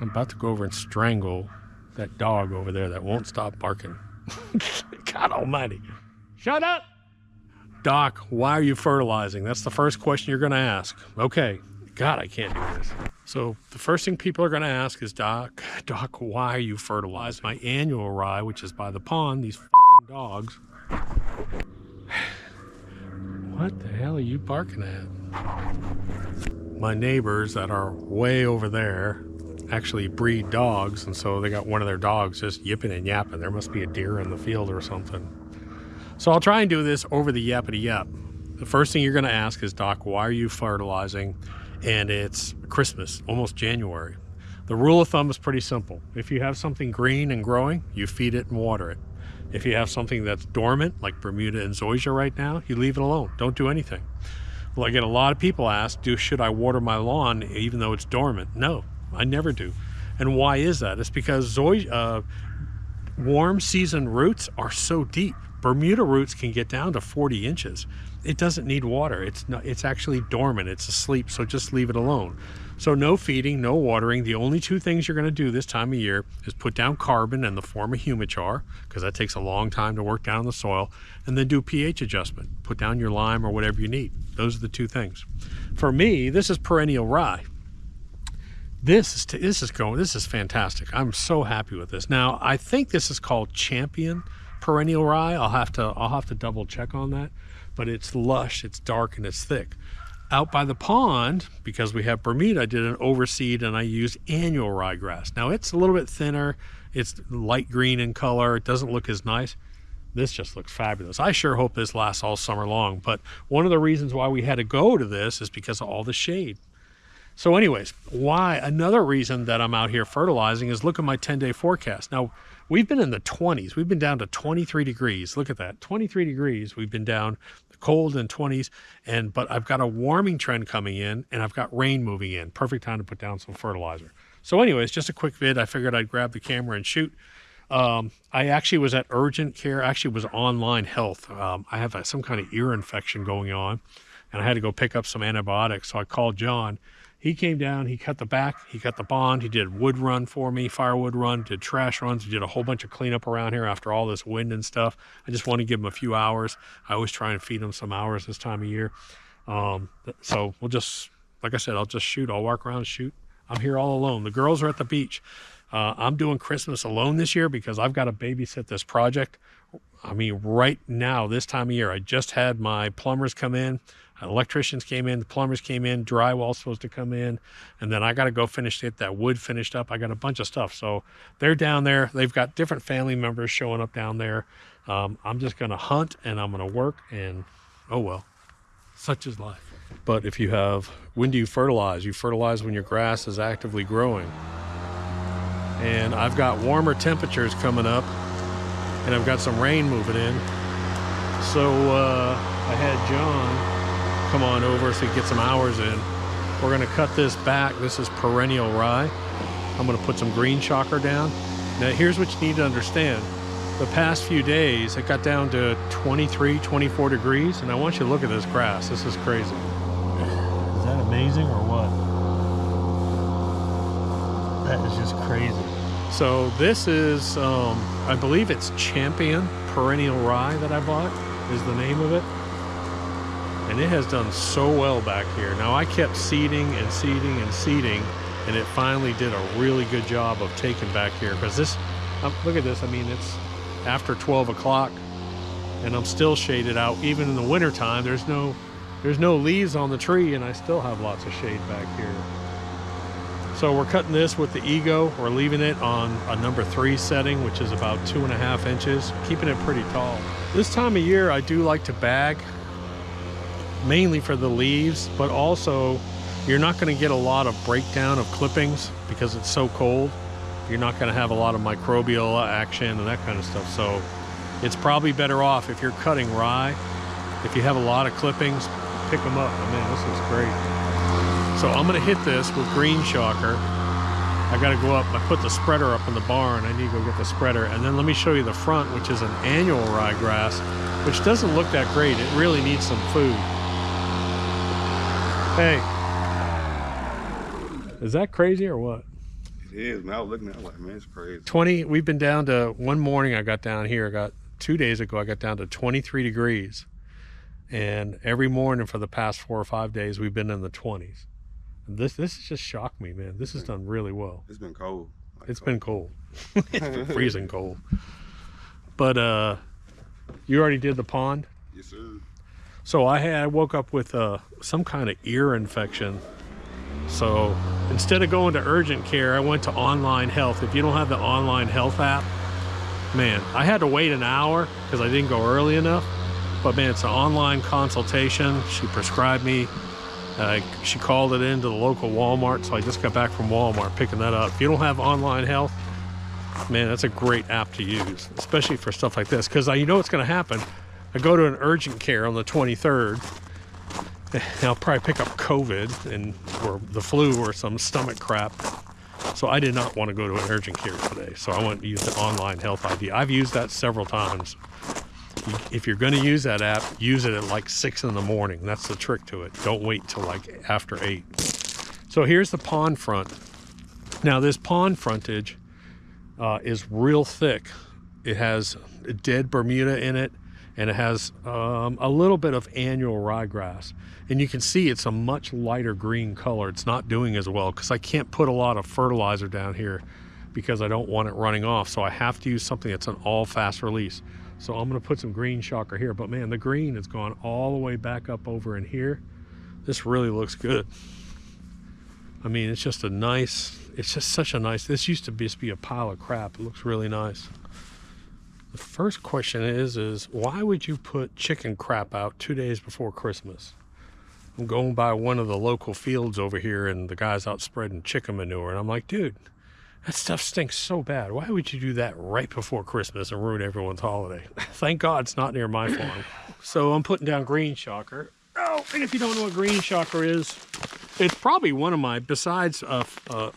I'm about to go over and strangle that dog over there that won't stop barking. God almighty. Shut up! Doc, why are you fertilizing? That's the first question you're going to ask. Okay. God, I can't do this. So the first thing people are going to ask is, Doc, why are you fertilizing my annual rye, which is by the pond, these fucking dogs. What the hell are you barking at? My neighbors that are way over there actually breed dogs, and so they got one of their dogs just yipping and yapping. There must be a deer in the field or something. So I'll try and do this over the yappity yap. The first thing you're going to ask is, Doc, why are you fertilizing? And it's Christmas, almost January. The rule of thumb is pretty simple. If you have something green and growing, you feed it and water it. If you have something that's dormant, like Bermuda and zoysia right now, you leave it alone. Don't do anything. Well, I get a lot of people ask, should I water my lawn even though it's dormant? No, I never do. And why is that? It's because warm season roots are so deep. Bermuda roots can get down to 40 inches. It doesn't need water. It's actually dormant. It's asleep, so just leave it alone. So no feeding, no watering. The only two things you're going to do this time of year is put down carbon in the form of humichar, because that takes a long time to work down in the soil, and then do pH adjustment. Put down your lime or whatever you need. Those are the two things. For me, this is perennial rye. This is fantastic. I'm so happy with this. Now, I think this is called Champion perennial rye. I'll have to double check on that, but it's lush, it's dark, and it's thick. Out by the pond, because we have Bermuda, I did an overseed and I used annual ryegrass. Now it's a little bit thinner, it's light green in color, it doesn't look as nice. This just looks fabulous. I sure hope this lasts all summer long, but one of the reasons why we had to go to this is because of all the shade. So anyways, another reason that I'm out here fertilizing is look at my 10-day forecast. Now, we've been in the 20s. We've been down to 23 degrees. Look at that, 23 degrees. We've been down cold in 20s, but I've got a warming trend coming in, and I've got rain moving in. Perfect time to put down some fertilizer. So anyways, just a quick vid. I figured I'd grab the camera and shoot. I actually was at urgent care. Actually was online health. I have some kind of ear infection going on, and I had to go pick up some antibiotics. So I called John. He came down, he cut the back, he cut the bond, he did wood run for me, firewood run, did trash runs, he did a whole bunch of cleanup around here after all this wind and stuff. I just want to give him a few hours. I always try and feed him some hours this time of year. So we'll just, like I said, I'll just shoot. I'll walk around and shoot. I'm here all alone. The girls are at the beach. I'm doing Christmas alone this year because I've got to babysit this project. I mean, right now, this time of year, I just had my plumbers come in. Electricians came in, the plumbers came in, drywall's supposed to come in, and then I got to go get that wood finished up. I got a bunch of stuff. So they're down there. They've got different family members showing up down there. I'm just going to hunt and I'm going to work, and oh well, such is life. But if you have, when do you fertilize? You fertilize when your grass is actively growing. And I've got warmer temperatures coming up, and I've got some rain moving in. So I had John come on over so he get some hours in. We're going to cut this back. This is perennial rye. I'm going to put some green shocker down. Now here's what you need to understand. The past few days it got down to 23, 24 degrees, and I want you to look at this grass. This is crazy. Is that amazing or what? That is just crazy. So this is, I believe it's Champion perennial rye that I bought is the name of it. And it has done so well back here. Now I kept seeding and seeding and seeding, and it finally did a really good job of taking back here. Because this, look at this, I mean, it's after 12 o'clock and I'm still shaded out. Even in the winter time, there's no leaves on the tree, and I still have lots of shade back here. So we're cutting this with the Ego. We're leaving it on a number 3 setting, which is about 2.5 inches, keeping it pretty tall. This time of year, I do like to bag, mainly for the leaves, but also you're not going to get a lot of breakdown of clippings because it's so cold. You're not going to have a lot of microbial action and that kind of stuff. So it's probably better off if you're cutting rye. If you have a lot of clippings, pick them up. I mean, this is great. So I'm going to hit this with green shocker. I got to go up. I put the spreader up in the barn. I need to go get the spreader. And then let me show you the front, which is an annual ryegrass, which doesn't look that great. It really needs some food. Hey, is that crazy or what? is, man. I was looking at it like, man, it's crazy. 20, we've been down to, one morning I got down here, 2 days ago, I got down to 23 degrees. And every morning for the past 4 or 5 days, we've been in the 20s. And this has just shocked me, man. This has done really well. It's been cold. It's been cold. It's been freezing cold. But you already did the pond? Yes, sir. So I woke up with some kind of ear infection. So instead of going to urgent care, I went to online health. If you don't have the online health app, man, I had to wait an hour because I didn't go early enough. But man, it's an online consultation. She prescribed me. She called it into the local Walmart, so I just got back from Walmart picking that up. If you don't have online health, man, that's a great app to use, especially for stuff like this, because you know what's going to happen. I go to an urgent care on the 23rd, and I'll probably pick up COVID or the flu or some stomach crap. So I did not want to go to an urgent care today, so I went to use the online health ID. I've used that several times. If you're going to use that app, use it at like 6 in the morning. That's the trick to it. Don't wait till like after 8. So here's the pond front. Now this pond frontage is real thick. It has dead Bermuda in it, and it has a little bit of annual ryegrass. And you can see it's a much lighter green color. It's not doing as well because I can't put a lot of fertilizer down here because I don't want it running off. So I have to use something that's an all fast release. So I'm going to put some green shocker here, but man, the green has gone all the way back up over in here. This really looks good. I mean, it's just such a nice, this used to just be a pile of crap. It looks really nice. The first question is why would you put chicken crap out 2 days before Christmas? I'm going by one of the local fields over here and the guy's out spreading chicken manure. And I'm like, dude, that stuff stinks so bad. Why would you do that right before Christmas and ruin everyone's holiday? Thank God it's not near my farm. So I'm putting down green shocker. Oh, and if you don't know what green shocker is, it's probably one of my, besides a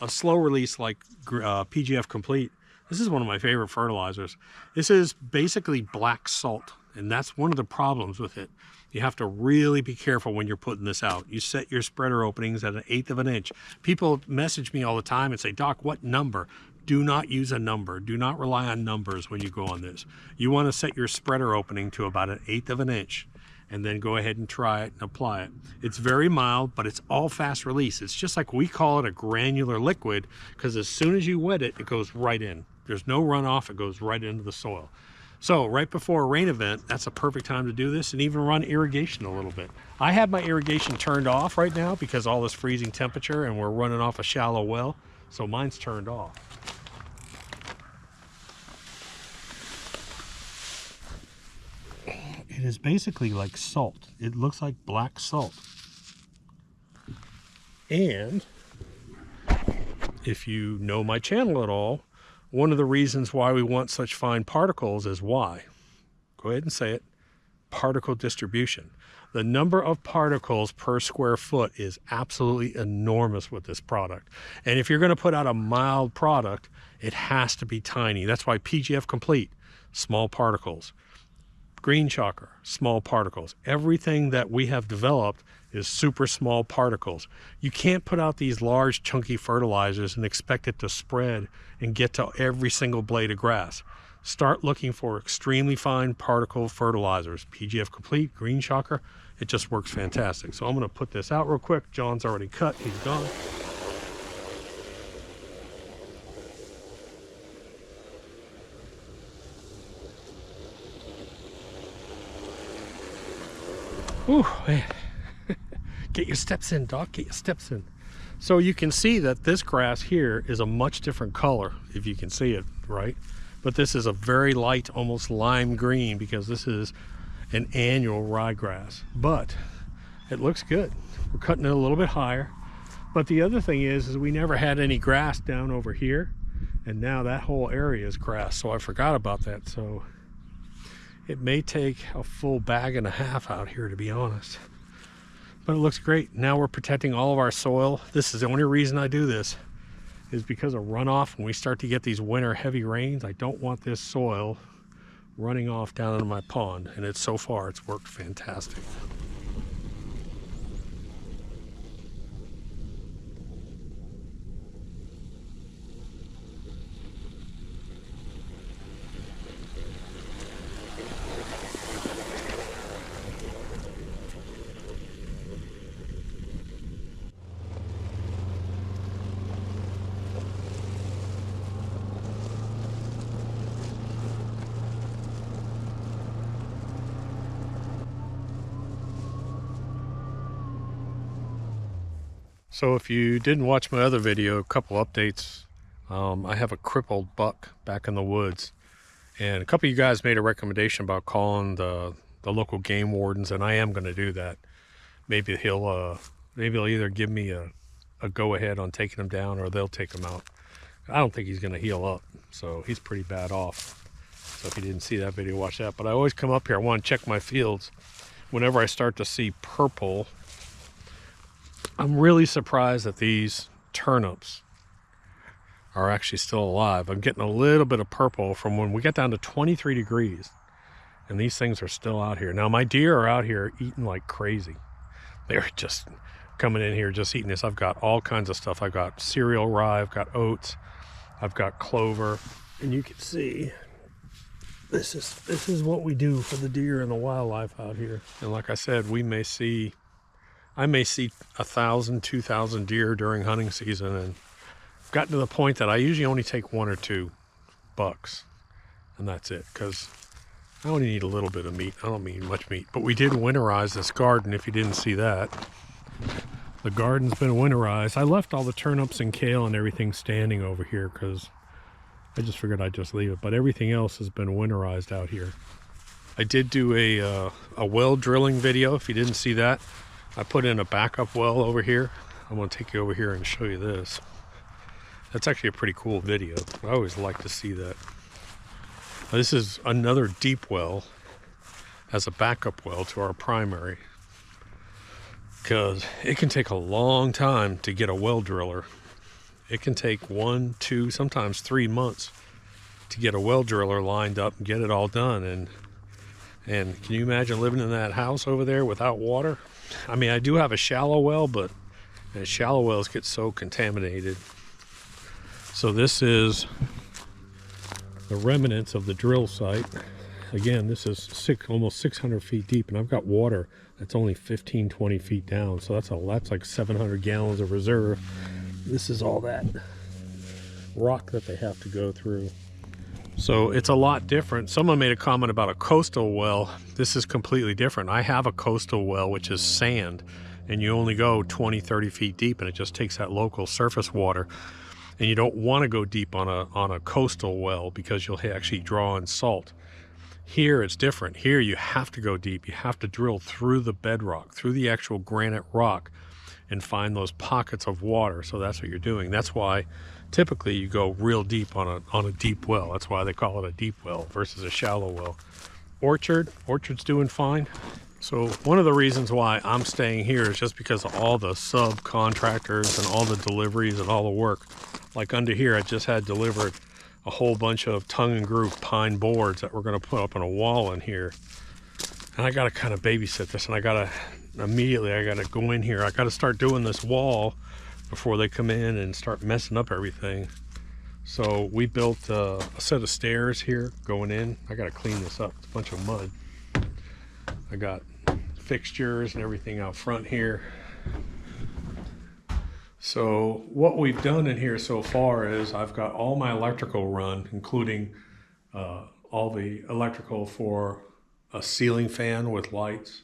slow release like PGF Complete, this is one of my favorite fertilizers. This is basically black salt, and that's one of the problems with it. You have to really be careful when you're putting this out. You set your spreader openings at 1/8 of an inch. People message me all the time and say, Doc, what number? Do not use a number. Do not rely on numbers when you go on this. You want to set your spreader opening to about 1/8 of an inch and then go ahead and try it and apply it. It's very mild, but it's all fast release. It's just like we call it a granular liquid because as soon as you wet it, it goes right in. There's no runoff, it goes right into the soil. So right before a rain event, that's a perfect time to do this and even run irrigation a little bit. I have my irrigation turned off right now because all this freezing temperature and we're running off a shallow well. So mine's turned off. It is basically like salt. It looks like black salt. And if you know my channel at all, one of the reasons why we want such fine particles is why. Go ahead and say it. Particle distribution. The number of particles per square foot is absolutely enormous with this product. And if you're going to put out a mild product, it has to be tiny. That's why PGF Complete, small particles. Green shocker, small particles. Everything that we have developed is super small particles. You can't put out these large chunky fertilizers and expect it to spread and get to every single blade of grass. Start looking for extremely fine particle fertilizers. PGF Complete, Green Shocker, it just works fantastic. So I'm going to put this out real quick. John's already cut, he's gone. Ooh, man. Get your steps in, Doc, get your steps in. So you can see that this grass here is a much different color, if you can see it, right? But this is a very light, almost lime green, because this is an annual ryegrass. But it looks good. We're cutting it a little bit higher. But the other thing is we never had any grass down over here, and now that whole area is grass, so I forgot about that. So it may take a full 1.5 bags out here, to be honest. But it looks great. Now we're protecting all of our soil. This is the only reason I do this, is because of runoff. When we start to get these winter heavy rains, I don't want this soil running off down into my pond. And so far, it's worked fantastic. So if you didn't watch my other video, a couple updates. I have a crippled buck back in the woods, and a couple of you guys made a recommendation about calling the local game wardens, and I am going to do that. Maybe he'll either give me a go ahead on taking him down, or they'll take him out. I don't think he's going to heal up, so he's pretty bad off. So if you didn't see that video, watch that. But I always come up here, I want to check my fields. Whenever I start to see purple, I'm really surprised that these turnips are actually still alive. I'm getting a little bit of purple from when we got down to 23 degrees, and these things are still out here. Now my deer are out here eating like crazy. They're just coming in here just eating this. I've got all kinds of stuff. I've got cereal rye, I've got oats, I've got clover, and you can see this is what we do for the deer and the wildlife out here. And like I said, I may see 1,000, 2,000 deer during hunting season, and I've gotten to the point that I usually only take 1 or 2 bucks, and that's it, because I only need a little bit of meat. I don't need much meat. But we did winterize this garden, if you didn't see that. The garden's been winterized. I left all the turnips and kale and everything standing over here because I just figured I'd just leave it. But everything else has been winterized out here. I did do a well drilling video, if you didn't see that. I put in a backup well over here. I'm going to take you over here and show you this. That's actually a pretty cool video. I always like to see that. This is another deep well as a backup well to our primary, because it can take a long time to get a well driller. It can take 1, 2, sometimes 3 months to get a well driller lined up and get it all done. And can you imagine living in that house over there without water? I mean, I do have a shallow well, but shallow wells get so contaminated. So this is the remnants of the drill site. Again, this is almost 600 feet deep, and I've got water that's only 15, 20 feet down. So that's like 700 gallons of reserve. This is all that rock that they have to go through. So it's a lot different. Someone made a comment about a coastal well. This is completely different. I have a coastal well, which is sand, and you only go 20, 30 feet deep, and it just takes that local surface water. And you don't want to go deep on a coastal well because you'll actually draw in salt. Here it's different. Here you have to go deep. You have to drill through the bedrock, through the actual granite rock, and find those pockets of water. So that's what you're doing. That's why typically you go real deep on a deep well. That's why they call it a deep well versus a shallow well. Orchard's doing fine. So one of the reasons why I'm staying here is just because of all the subcontractors and all the deliveries and all the work. Like under here, I just had delivered a whole bunch of tongue and groove pine boards that we're going to put up on a wall in here. And I got to kind of babysit this, and I got to go in here. I got to start doing this wall before they come in and start messing up everything. So we built a set of stairs here going in. I got to clean this up. It's a bunch of mud. I got fixtures and everything out front here. So what we've done in here so far is I've got all my electrical run, including all the electrical for a ceiling fan with lights,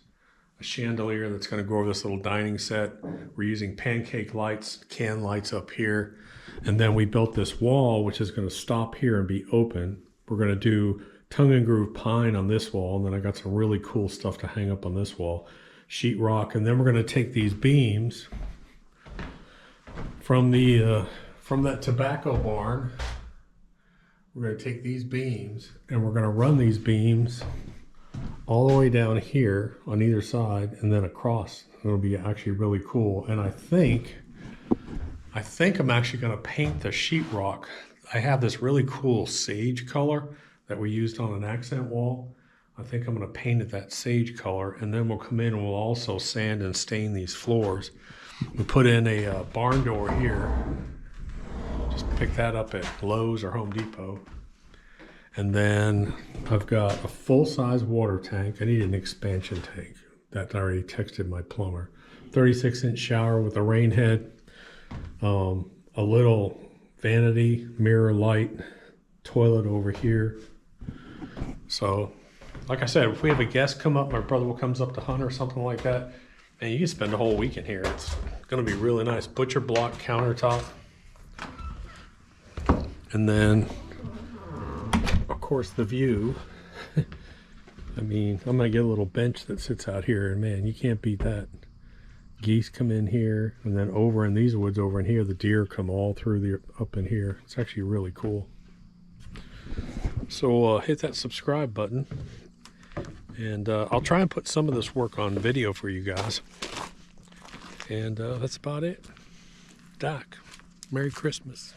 a chandelier that's going to go over this little dining set. We're using pancake lights, can lights up here. And then we built this wall, which is going to stop here and be open. We're going to do tongue and groove pine on this wall. And then I got some really cool stuff to hang up on this wall, sheetrock. And then we're going to take these beams from that tobacco barn. We're going to take these beams and we're going to run these beams all the way down here on either side and then across. It'll be actually really cool. And I think I'm actually going to paint the sheetrock. I have this really cool sage color that we used on an accent wall. I think I'm going to paint it that sage color, and then we'll come in and we'll also sand and stain these floors. We put in a barn door here. Just pick that up at Lowe's or Home Depot. And then I've got a full-size water tank. I need an expansion tank. That I already texted my plumber. 36-inch shower with a rain head. A little vanity mirror light. Toilet over here. So, like I said, if we have a guest come up, my brother comes up to hunt or something like that, and you can spend a whole week in here. It's going to be really nice. Butcher block countertop. And then, of course, the view. I mean, I'm going to get a little bench that sits out here, and man, you can't beat that. Geese come in here, and then over in these woods over in here, the deer come all through the up in here. It's actually really cool. So hit that subscribe button, and I'll try and put some of this work on video for you guys. And that's about it. Doc, Merry Christmas.